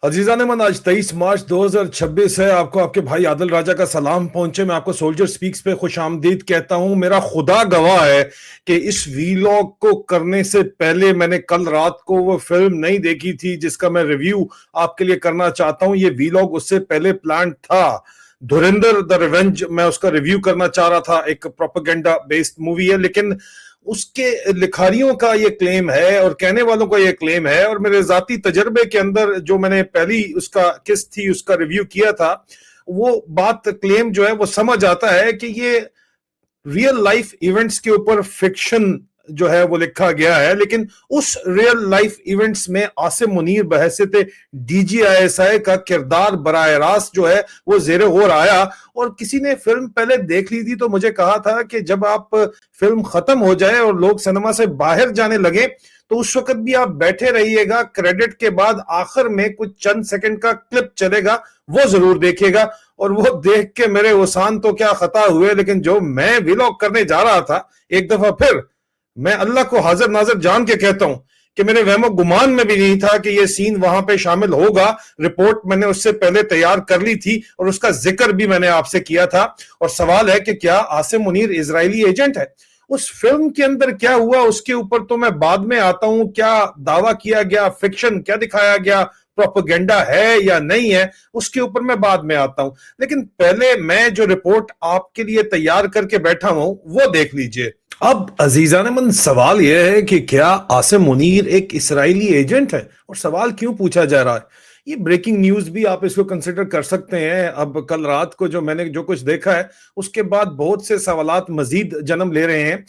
अजीजा ने मन आज 23 मार्च 2026 है। आपको आपके भाई आदिल राजा का सलाम पहुंचे। मैं आपको सोल्जर स्पीक्स पे खुशामदीद कहता हूं। मेरा खुदा गवाह है कि इस वीलॉग को करने से पहले मैंने कल रात को वो फिल्म नहीं देखी थी जिसका मैं रिव्यू आपके लिए करना चाहता हूं। ये वीलॉग उससे पहले प्लान था। धुरंधर द रिवेंज मैं उसका रिव्यू करना चाह रहा था। एक प्रोपेगेंडा बेस्ड मूवी है, लेकिन उसके लिखारियों का ये क्लेम है और कहने वालों का ये क्लेम है, और मेरे जाती तजर्बे के अंदर जो मैंने पहली उसका किस थी उसका रिव्यू किया था, वो बात क्लेम जो है वो समझ आता है कि ये रियल लाइफ इवेंट्स के ऊपर फिक्शन जो है वो लिखा गया है। लेकिन उस रियल लाइफ इवेंट्स में आसिम मुनीर बहैसियत DGISI का किरदार बराह रास्त जो है वो ज़ेरे गौर आया। और किसी ने फिल्म पहले देख ली थी तो मुझे कहा था कि जब आप फिल्म खत्म हो जाए और लोग सिनेमा से बाहर जाने लगे तो उस वक्त भी आप बैठे रहिएगा, क्रेडिट के बाद आखिर में कुछ चंद सेकंड का क्लिप चलेगा, वो जरूर देखिएगा। और वो देख के मेरे ओसान तो क्या खता हुए, लेकिन जो मैं व्लॉग करने जा रहा था, एक दफा फिर मैं अल्लाह को हाजिर नाजिर जान के कहता हूं कि मेरे वहमो गुमान में भी नहीं था कि ये सीन वहां पे शामिल होगा। रिपोर्ट मैंने उससे पहले तैयार कर ली थी और उसका जिक्र भी मैंने आपसे किया था। और सवाल है कि क्या आसिम मुनीर इजरायली एजेंट है? उस फिल्म के अंदर क्या हुआ उसके ऊपर तो मैं बाद में आता हूं। क्या दावा किया गया, फिक्शन क्या दिखाया गया, प्रोपेगेंडा है या नहीं है, उसके ऊपर मैं बाद में आता हूं। लेकिन पहले मैं जो रिपोर्ट आपके लिए तैयार करके बैठा हूं वो देख लीजिए। अब अजीजा ने मन सवाल यह है कि क्या आसिम मुनीर एक इजरायली एजेंट है, और सवाल क्यों पूछा जा रहा है? ये ब्रेकिंग न्यूज भी आप इसको कंसिडर कर सकते हैं। अब कल रात को जो मैंने जो कुछ देखा है उसके बाद बहुत से सवालात मजीद जन्म ले रहे हैं।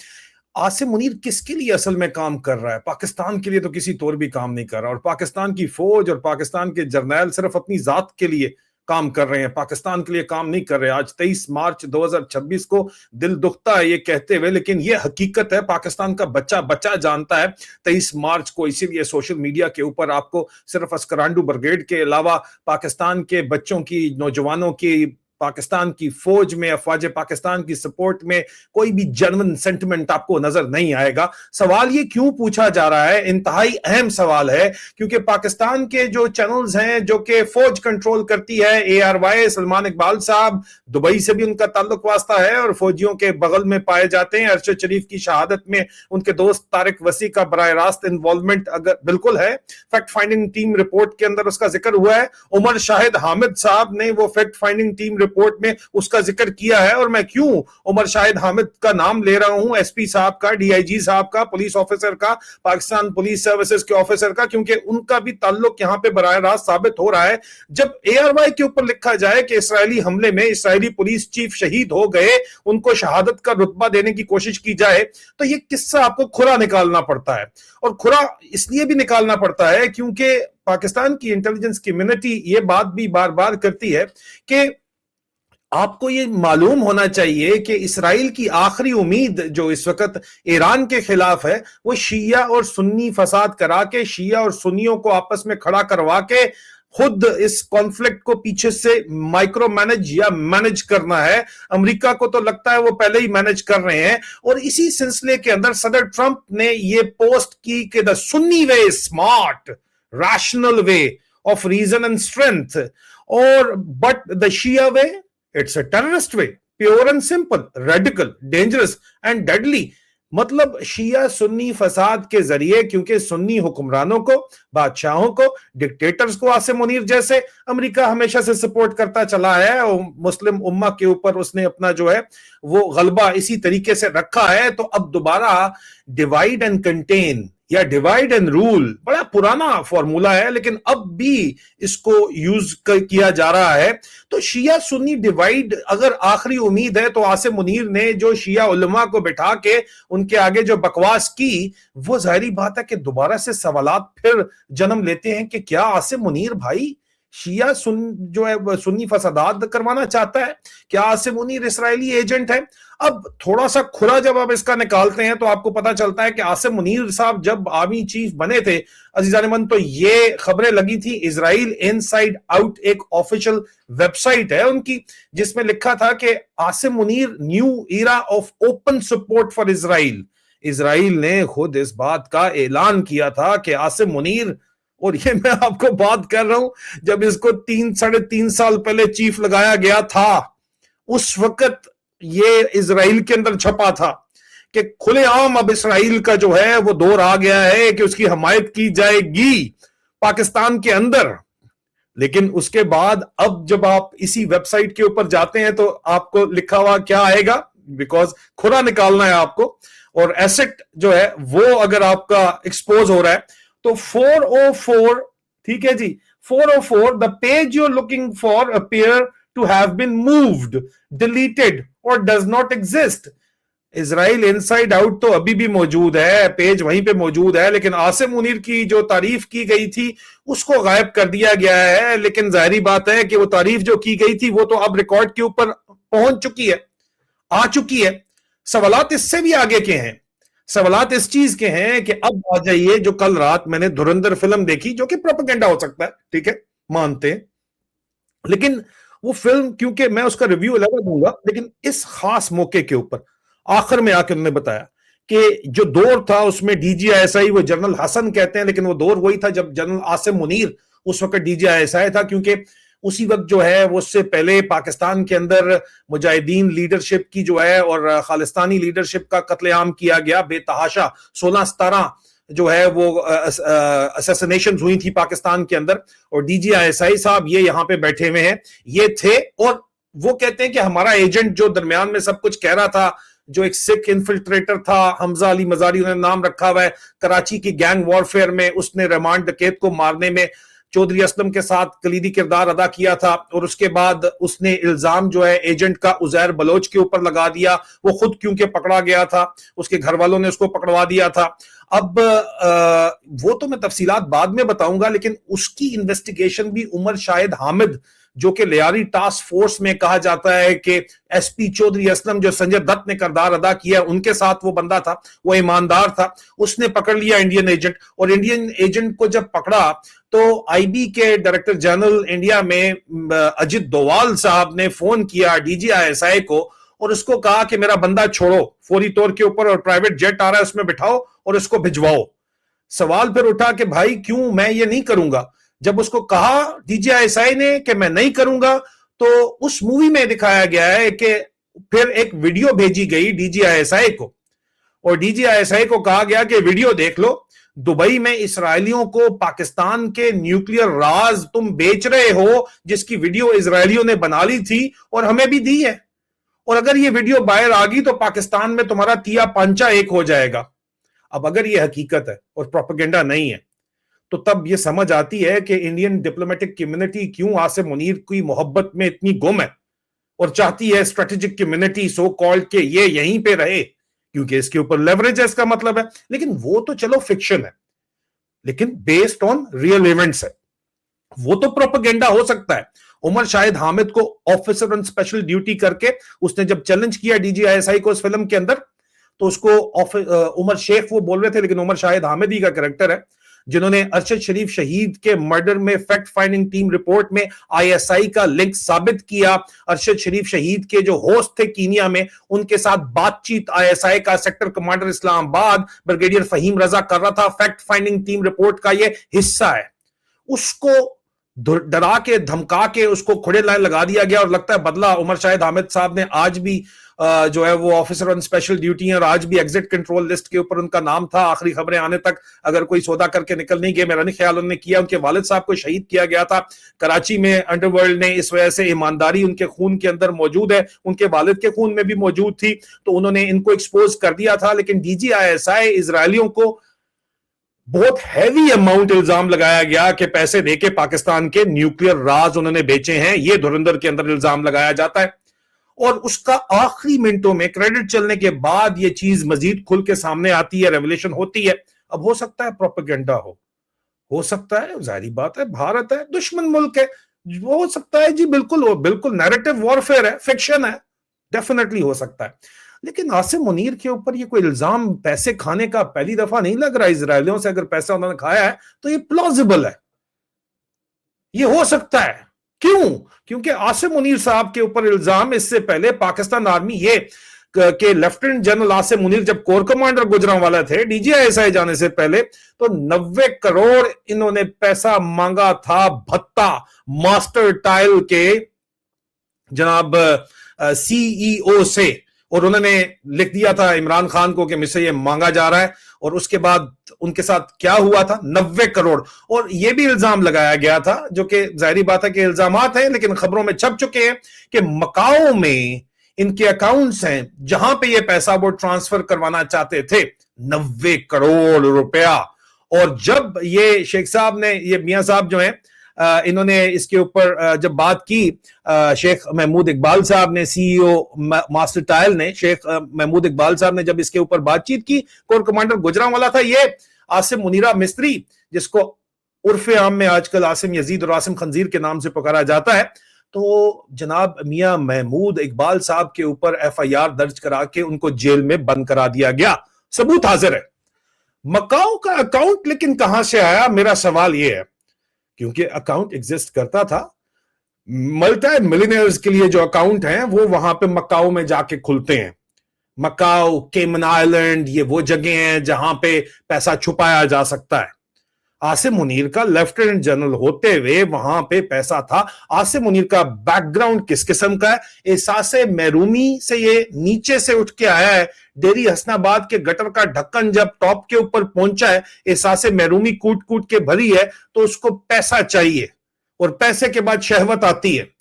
आसिम मुनीर किसके लिए असल में काम कर रहा है? पाकिस्तान के लिए तो किसी तौर भी काम नहीं कर रहा, और पाकिस्तान की फौज और पाकिस्तान के जर्नैल सिर्फ अपनी जात के लिए काम कर रहे हैं, पाकिस्तान के लिए काम नहीं कर रहे। आज 23 मार्च 2026 को दिल दुखता है ये कहते हुए, लेकिन ये हकीकत है। पाकिस्तान का बच्चा बच्चा जानता है 23 मार्च को, इसीलिए सोशल मीडिया के ऊपर आपको सिर्फ अस्करांडू ब्रिगेड के अलावा पाकिस्तान के बच्चों की, नौजवानों की, पाकिस्तान की फौज में, अफवाज पाकिस्तान की सपोर्ट में कोई भी जेन्युइन सेंटिमेंट आपको नजर नहीं आएगा। सवाल ये क्यों पूछा जा रहा है, इंतहाई अहम सवाल है, क्योंकि पाकिस्तान के जो चैनल्स हैं जो कि फौज कंट्रोल करती है, ARY सलमान इकबाल साहब, दुबई से भी उनका ताल्लुक वास्ता है और फौजियों के बगल में पाए जाते हैं। अरशद शरीफ की शहादत में उनके दोस्त तारिक वसी का बराह रास्त इन्वॉल्वमेंट अगर बिल्कुल है, फैक्ट फाइंडिंग टीम रिपोर्ट के अंदर उसका जिक्र हुआ है। उमर शाहिद हामिद साहब ने वो फैक्ट फाइंडिंग टीम रिपोर्ट में उसका जिक्र किया है। और मैं क्यों उमर शाहिद हामिद का नाम ले रहा हूं, SP साहब का, DIG साहब का, पुलिस ऑफिसर का, पाकिस्तान पुलिस सर्विसेज के ऑफिसर का, क्योंकि उनका भी ताल्लुक यहां पे बराह रास्त साबित हो रहा है। जब ARY के ऊपर लिखा जाए कि इस्राएली हमले में इस्राएली पुलिस चीफ शहीद हो गए, उनको शहादत का रुतबा देने की कोशिश की जाए, तो ये किस्सा आपको खुरा निकालना पड़ता है। और खुरा इसलिए भी निकालना पड़ता है क्योंकि पाकिस्तान की इंटेलिजेंस कम्युनिटी ये बात भी बार बार करती है कि आपको ये मालूम होना चाहिए कि इसराइल की आखिरी उम्मीद जो इस वक्त ईरान के खिलाफ है, वो शिया और सुन्नी फसाद करा के, शिया और सुन्नियों को आपस में खड़ा करवा के खुद इस कॉन्फ्लिक्ट को पीछे से माइक्रो मैनेज या मैनेज करना है। अमेरिका को तो लगता है वो पहले ही मैनेज कर रहे हैं। और इसी सिलसिले के अंदर सदर ट्रंप ने ये पोस्ट की कि the Sunni way is smart, rational way of reason and strength, और but the Shia way it's a terrorist way, pure and simple, radical, dangerous and deadly. मतलब शिया सुन्नी फसाद के जरिए, क्योंकि सुन्नी हुक्मरानों को, बादशाहों को, डिक्टेटर्स को आसिम मुनीर जैसे अमेरिका हमेशा से सपोर्ट करता चला है, और मुस्लिम उम्मा के ऊपर उसने अपना जो है वो गलबा इसी तरीके से रखा है। तो अब दोबारा डिवाइड एंड कंटेन या डिवाइड एंड रूल बड़ा पुराना फॉर्मूला है, लेकिन अब भी इसको यूज किया जा रहा है। तो शिया सुन्नी डिवाइड अगर आखिरी उम्मीद है, तो आसिम मुनीर ने जो शिया उलमा को बिठा के उनके आगे जो बकवास की, वो जाहिर बात है कि दोबारा से सवालात फिर जन्म लेते हैं कि क्या आसिम मुनीर भाई शिया जो है सुन्नी फसादात करवाना चाहता है? क्या आसिम मुनीर इस्राएली एजेंट है? अब थोड़ा सा खुरा जब आप इसका निकालते हैं तो आपको पता चलता है कि आसिम मुनीर साहब जब आर्मी चीफ बने थे अजीजान मन, तो ये खबरें लगी थी। इजराइल इनसाइड आउट एक ऑफिशियल वेबसाइट है उनकी, जिसमें लिखा था कि Asim Munir new era of open support for Israel. Israel ने खुद इस बात का ऐलान किया था कि आसिम मुनीर اور یہ میں آپ کو بات کر رہا ہوں جب اس کو 3.5 سال پہلے چیف لگایا گیا تھا، اس وقت یہ اسرائیل کے اندر چھپا تھا کہ کھلے عام اب اسرائیل کا جو ہے وہ دور آ گیا ہے کہ اس کی حمایت کی جائے گی پاکستان کے اندر. لیکن اس کے بعد اب جب آپ اسی ویب سائٹ کے اوپر جاتے ہیں تو آپ کو لکھا ہوا کیا آئے گا، بیکاز کھرا نکالنا ہے آپ کو، اور ایسٹ جو ہے وہ اگر آپ کا ایکسپوز ہو رہا ہے تو 404، ٹھیک ہے جی، 404 the page you're looking for appear to have been moved, deleted or does not exist. Israel in side out تو ابھی بھی موجود ہے، پیج وہیں پہ موجود ہے، لیکن عاصم منیر کی جو تعریف کی گئی تھی اس کو غائب کر دیا گیا ہے. لیکن ظاہری بات ہے کہ وہ تعریف جو کی گئی تھی وہ تو اب ریکارڈ کے اوپر پہنچ چکی ہے، آ چکی ہے. سوالات اس سے بھی آگے کے ہیں، سوالات اس چیز کے ہیں کہ اب آ جائیے، جو کل رات میں نے دھرندر فلم دیکھی جو کہ پروپیگنڈا ہو سکتا ہے، ٹھیک ہے مانتے ہیں، لیکن وہ فلم کیونکہ میں اس کا ریویو الگ دوں گا، لیکن اس خاص موقع کے اوپر آخر میں آ کے انہوں نے بتایا کہ جو دور تھا اس میں D G I S I, وہ جنرل حسن کہتے ہیں لیکن وہ دور وہی تھا جب جنرل عاصم منیر اس وقت D G I S I تھا، کیونکہ اسی وقت جو ہے وہ اس سے پہلے پاکستان کے اندر مجاہدین لیڈرشپ کی جو ہے اور خالستانی لیڈرشپ کا قتل عام کیا گیا بے تحاشا. 16-17 جو ہے وہ اسیسنیشنز ہوئی تھی پاکستان کے اندر، اور D G I S I صاحب یہ یہاں پہ بیٹھے ہوئے ہیں، یہ تھے. اور وہ کہتے ہیں کہ ہمارا ایجنٹ جو درمیان میں سب کچھ کہہ رہا تھا، جو ایک سکھ انفلٹریٹر تھا، حمزہ علی مزاری انہوں نے نام رکھا ہوا ہے، کراچی کی گینگ وارفیئر میں اس نے رحمان ڈکیت کو مارنے میں چودھری اسلم کے ساتھ کلیدی کردار ادا کیا تھا، اور اس کے بعد اس نے الزام جو ہے ایجنٹ کا عزیر بلوچ کے اوپر لگا دیا. وہ خود کیونکہ پکڑا گیا تھا، اس کے گھر والوں نے اس کو پکڑوا دیا تھا. اب وہ تو میں تفصیلات بعد میں بتاؤں گا، لیکن اس کی انویسٹیگیشن بھی عمر شاہد حامد جو کہ لیاری ٹاسک فورس میں کہا جاتا ہے کہ ایس پی چودھری اسلم جو سنجے دت نے کردار ادا کیا ان کے ساتھ وہ بندہ تھا، وہ ایماندار تھا، اس نے پکڑ لیا انڈین ایجنٹ. اور انڈین ایجنٹ کو جب پکڑا تو آئی بی کے ڈائریکٹر جنرل انڈیا میں اجت دووال صاحب نے فون کیا D G I S I کو اور اس کو کہا کہ میرا بندہ چھوڑو فوری طور کے اوپر، اور پرائیویٹ جیٹ آ رہا ہے اس میں بٹھاؤ اور اس کو بھجواؤ. سوال پھر اٹھا کہ بھائی کیوں، میں یہ نہیں کروں گا. جب اس کو کہا D G I S I نے کہ میں نہیں کروں گا، تو اس مووی میں دکھایا گیا ہے کہ پھر ایک ویڈیو بھیجی گئی D G I S I کو، اور D G I S I کو کہا گیا کہ ویڈیو دیکھ لو، دبئی میں اسرائیلیوں کو پاکستان کے نیوکلیر راز تم بیچ رہے ہو، جس کی ویڈیو اسرائیلیوں نے بنا لی تھی اور ہمیں بھی دی ہے، اور اگر یہ ویڈیو باہر آ گئی تو پاکستان میں تمہارا تیا پانچا ایک ہو جائے گا. اب اگر یہ حقیقت ہے اور پروپیگنڈا نہیں ہے تو تب یہ سمجھ آتی ہے کہ انڈین ڈپلومیٹک کمیونٹی کیوں عاصم منیر کی محبت میں اتنی گم ہے اور چاہتی ہے اسٹریٹجک کمیونٹی سو کالڈ کہ یہ یہیں پہ رہے، کیونکہ اس کے اوپر لیوریج ہے، اس کا مطلب ہے. لیکن وہ تو چلو فکشن ہے، لیکن بیسڈ آن ریئل ایونٹس ہے، وہ تو پروپیگنڈا ہو سکتا ہے. عمر شاہد حامد کو آفیسر آن اسپیشل ڈیوٹی کر کے اس نے جب چیلنج کیا D G I S I کو اس فلم کے اندر، تو اس کو عمر شیخ وہ بول رہے تھے، لیکن عمر شاہد حامد ہی کا کریکٹر ہے، جنہوں نے ارشد شریف شہید کے مرڈر میں فیکٹ فائنڈنگ ٹیم رپورٹ میں آئی ایس آئی کا لنک ثابت کیا. ارشد شریف شہید کے جو ہوسٹ تھے کینیا میں، ان کے ساتھ بات چیت آئی ایس آئی کا سیکٹر کمانڈر اسلام آباد بریگیڈیئر فہیم رضا کر رہا تھا. فیکٹ فائنڈنگ ٹیم رپورٹ کا یہ حصہ ہے. اس کو ڈرا کے دھمکا کے اس کو کھڑے لائن لگا دیا گیا، اور لگتا ہے بدلہ عمر شاہد حامد صاحب نے آج بھی جو ہے وہ آفیسر آن اسپیشل ڈیوٹی ہیں، اور آج بھی ایگزٹ کنٹرول لسٹ کے اوپر ان کا نام تھا آخری خبریں آنے تک. اگر کوئی سودا کر کے نکل نہیں گئے، میرا نہیں خیال انہوں نے کیا. ان کے والد صاحب کو شہید کیا گیا تھا کراچی میں انڈر ورلڈ نے، اس وجہ سے ایمانداری ان کے خون کے اندر موجود ہے، ان کے والد کے خون میں بھی موجود تھی، تو انہوں نے ان کو ایکسپوز کر دیا تھا. لیکن D G I S I اسرائیلیوں کو بہت ہیوی اماؤنٹ الزام لگایا گیا کہ پیسے دے کے پاکستان کے نیوکلیر راز انہوں نے بیچے ہیں، یہ دھرندر کے اندر الزام لگایا جاتا ہے. اور اس کا آخری منٹوں میں کریڈٹ چلنے کے بعد یہ چیز مزید کھل کے سامنے آتی ہے، ریولیشن ہوتی ہے. اب ہو سکتا ہے پروپیگنڈا ہو سکتا ہے، ظاہری بات ہے، بھارت ہے، دشمن ملک ہے، ہو سکتا ہے جی، بالکل نیریٹو وارفیئر ہے، فکشن ہے، ڈیفینیٹلی ہو سکتا ہے. لیکن عاصم منیر کے اوپر یہ کوئی الزام پیسے کھانے کا پہلی دفعہ نہیں لگ رہا. اسرائیلیوں سے اگر پیسہ انہوں نے کھایا ہے تو یہ پلازیبل ہے، یہ ہو سکتا ہے. کیوں؟ کیونکہ عاصم منیر صاحب کے اوپر الزام اس سے پہلے پاکستان آرمی یہ के लेफ्टिनेंट जनरल आसिम मुनीर जब कोर कमांडर गुजरांवाला थे डीजीआईएसआई जाने से पहले, तो 90 करोड़ इन्होंने पैसा मांगा था भत्ता मास्टर टाइल के जनाब सीईओ से, और उन्होंने लिख दिया था इमरान खान को कि मुझसे ये मांगा जा रहा है। और उसके बाद उनके साथ क्या हुआ था, 90 करोड़। और ये भी इल्जाम लगाया गया था, जो कि जाहिर बात है कि इल्जामात हैं लेकिन खबरों में छप चुके हैं, कि मकाओ में इनके अकाउंट्स हैं जहां पे ये पैसा वो ट्रांसफर करवाना चाहते थे, 90 करोड़ रुपया। और जब ये शेख साहब ने, ये मियां साहब जो हैं, इन्होंने इसके ऊपर जब बात की, शेख महमूद इकबाल साहब ने, सीईओ मास्टर टाइल ने, शेख महमूद इकबाल साहब ने जब इसके ऊपर बातचीत की, कोर कमांडर गुजरांवाला था ये आसिम मुनीरा मिस्त्री, जिसको उर्फे आम में आजकल आसिम यजीद और आसिम खंजीर के नाम से पुकारा जाता है। तो जनाब मियां महमूद इकबाल साहब के ऊपर एफआईआर दर्ज करा के उनको जेल में बंद करा दिया गया। सबूत हाजिर है। मकाओ का अकाउंट लेकिन कहां से आया, मेरा सवाल यह है, क्योंकि अकाउंट एग्जिस्ट करता था। मल्टी मिलियनर्स के लिए जो अकाउंट हैं वो वहां पे मकाओ में जाके खुलते हैं। मकाओ, केमन आइलैंड, ये वो जगह हैं जहां पे पैसा छुपाया जा सकता है। आसिम मुनीर का लेफ्टिनेंट जनरल होते हुए वहां पे पैसा था। आसिम मुनीर का बैकग्राउंड किस किस्म का है? एहसासे महरूमी से ये नीचे से उठ के आया है। डेरी हसनाबाद के गटर का ढक्कन जब टॉप के ऊपर पहुंचा है, एहसासे महरूमी कूट कूट के भरी है, तो उसको पैसा चाहिए, और पैसे के बाद शहवत आती है।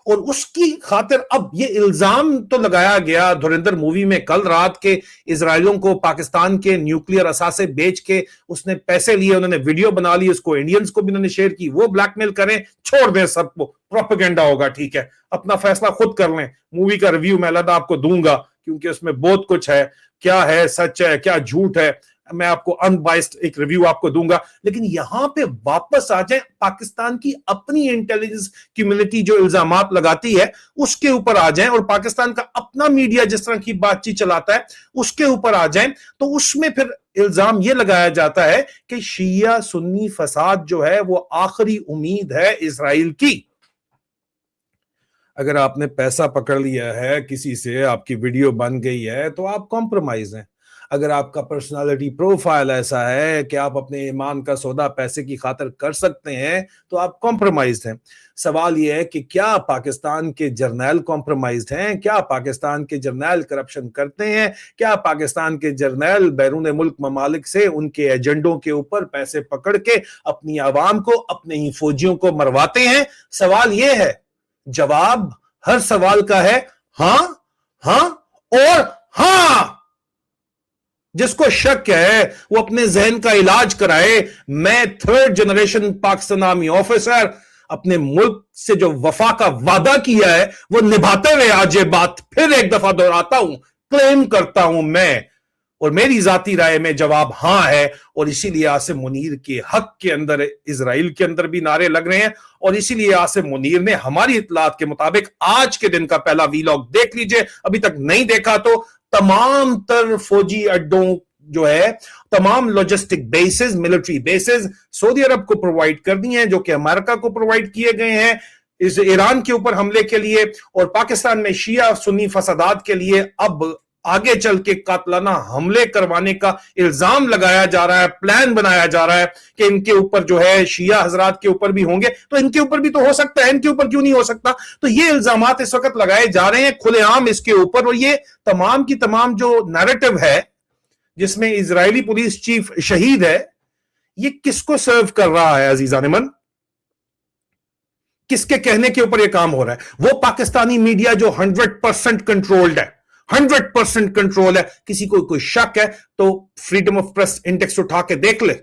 और उसकी खातिर अब ये इल्जाम तो लगाया गया धुरंधर मूवी में कल रात के, इजराइलियों को पाकिस्तान के न्यूक्लियर असासे बेच के उसने पैसे लिए, उन्होंने वीडियो बना ली, उसको इंडियंस को भी उन्होंने शेयर की, वो ब्लैकमेल करें, छोड़ दें सबको, प्रोपेगेंडा होगा, ठीक है, अपना फैसला खुद कर लें। मूवी का रिव्यू मैं अलग आपको दूंगा, क्योंकि उसमें बहुत कुछ है, क्या है सच है क्या झूठ है, मैं आपको अनबाइस्ड एक रिव्यू आपको दूंगा। लेकिन यहां पे वापस आ जाए, पाकिस्तान की अपनी इंटेलिजेंस कम्युनिटी जो इल्जामात लगाती है उसके ऊपर आ जाए, और पाकिस्तान का अपना मीडिया जिस तरह की बातचीत चलाता है उसके ऊपर आ जाए, तो उसमें फिर इल्जाम यह लगाया जाता है कि शिया सुन्नी फसाद जो है वो आखिरी उम्मीद है इजराइल की। अगर आपने पैसा पकड़ लिया है किसी से, आपकी वीडियो बन गई है, तो आप कॉम्प्रोमाइज हैं। अगर आपका पर्सनालिटी प्रोफाइल ऐसा है कि आप अपने ईमान का सौदा पैसे की खातिर कर सकते हैं, तो आप कॉम्प्रोमाइज्ड हैं। सवाल यह है कि क्या पाकिस्तान के जर्नैल कॉम्प्रोमाइज्ड हैं? क्या पाकिस्तान के जर्नैल करप्शन करते हैं? क्या पाकिस्तान के जर्नैल बैरून मुल्क ममालिक से उनके एजेंडों के ऊपर पैसे पकड़ के अपनी आवाम को, अपने ही फौजियों को मरवाते हैं? सवाल यह है, जवाब हर सवाल का है हां, हां और हां। जिसको शक है वो अपने जहन का इलाज कराए। मैं 3rd generation Pakistan army officer, अपने मुल्क से जो वफा का वादा किया है वो निभाते हुए आज ये बात फिर एक दफा दोहराता हूं, क्लेम करता हूं मैं, और मेरी जाती राय में जवाब हां है। और इसीलिए आसिम मुनीर के हक के अंदर इजराइल के अंदर भी नारे लग रहे हैं, और इसीलिए आसिम मुनीर ने हमारी इतलात के मुताबिक आज के दिन का पहला वीलॉग देख लीजिए, अभी तक नहीं देखा तो, तमाम तर फौजी अड्डों जो है, तमाम लॉजिस्टिक बेसिस, मिलिट्री बेसिस सऊदी अरब को प्रोवाइड कर दी हैं, जो कि अमेरिका को प्रोवाइड किए गए हैं इस ईरान के ऊपर हमले के लिए, और पाकिस्तान में शिया सुन्नी फसादात के लिए अब आगे चल के कातलाना हमले करवाने का इल्जाम लगाया जा रहा है, प्लान बनाया जा रहा है कि इनके ऊपर जो है शिया हजरात के ऊपर भी होंगे, तो इनके ऊपर भी तो हो सकता है, इनके ऊपर क्यों नहीं हो सकता? तो ये इल्जामात इस वक्त लगाए जा रहे हैं खुलेआम इसके ऊपर, और ये तमाम की तमाम जो नैरेटिव है जिसमें इजरायली पुलिस चीफ शहीद है, ये किसको सर्व कर रहा है अजीजान मन? किसके कहने के ऊपर यह काम हो रहा है? वो पाकिस्तानी मीडिया जो 100% कंट्रोल्ड है, 100% कंट्रोल है। किसी को कोई शक है तो फ्रीडम ऑफ प्रेस इंडेक्स उठा के देख ले,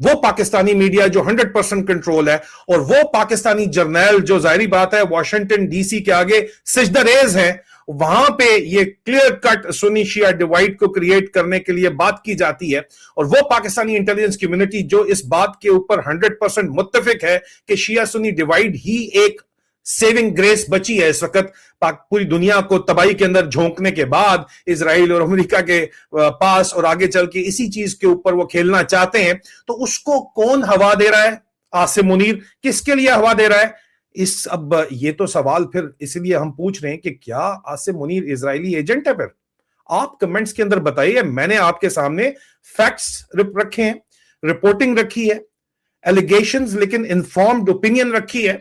वो पाकिस्तानी मीडिया जो 100% कंट्रोल है, और वो पाकिस्तानी जर्नैल जो जाहिर बात है वॉशिंगटन डीसी के आगे सिजदरेज हैं, वहां पे ये क्लियर कट सुन्नी शिया डिवाइड को क्रिएट करने के लिए बात की जाती है। और वो पाकिस्तानी इंटेलिजेंस कम्युनिटी जो इस बात के ऊपर 100% मुत्तफिक है कि शिया सुन्नी डिवाइड ही एक सेविंग ग्रेस बची है इस वक्त, पूरी दुनिया को तबाही के अंदर झोंकने के बाद इजराइल और अमेरिका के पास, और आगे चल के इसी चीज के ऊपर वो खेलना चाहते हैं। तो उसको कौन हवा दे रहा है? आसिम मुनीर किसके लिए हवा दे रहा है? अब ये तो सवाल फिर इसलिए हम पूछ रहे हैं कि क्या आसिम मुनीर इजरायली एजेंट है? फिर آپ کمنٹس کے اندر بتائیے. میں نے آپ کے سامنے فیکٹس رکھے ہیں, رپورٹنگ رکھی ہے, ایلیگیشنز لیکن انفارمڈ اوپینین رکھی ہے,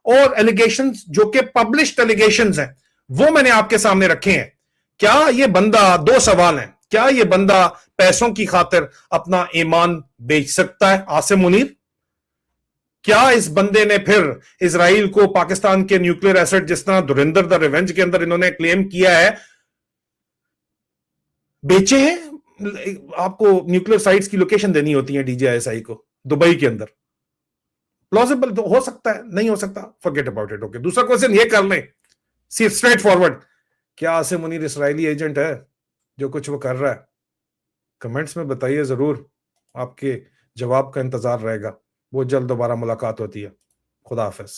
اور ایلیگیشنز جو کہ پبلشڈ ایلیگیشنز ہیں وہ میں نے آپ کے سامنے رکھے ہیں. کیا یہ بندہ, دو سوال ہیں, کیا یہ بندہ پیسوں کی خاطر اپنا ایمان بیچ سکتا ہے عاصم منیر؟ کیا اس بندے نے پھر اسرائیل کو پاکستان کے نیوکلیر ایسٹ جس طرح دھرندر دا ریونج کے اندر انہوں نے کلیم کیا ہے بیچے ہیں؟ آپ کو نیوکلیر سائٹس کی لوکیشن دینی ہوتی ہے D G I S I کو دبئی کے اندر. پلازیبل تو ہو سکتا ہے, نہیں ہو سکتا, فرگیٹ اباؤٹ اٹ. اوکے, دوسرا کوشچن یہ کر لیں اسٹریٹ فارورڈ, کیا عاصم منیر اسرائیلی ایجنٹ ہے جو کچھ وہ کر رہا ہے؟ کمنٹس میں بتائیے ضرور, آپ کے جواب کا انتظار رہے گا. بہت جلد دوبارہ ملاقات ہوتی ہے. خدا حافظ.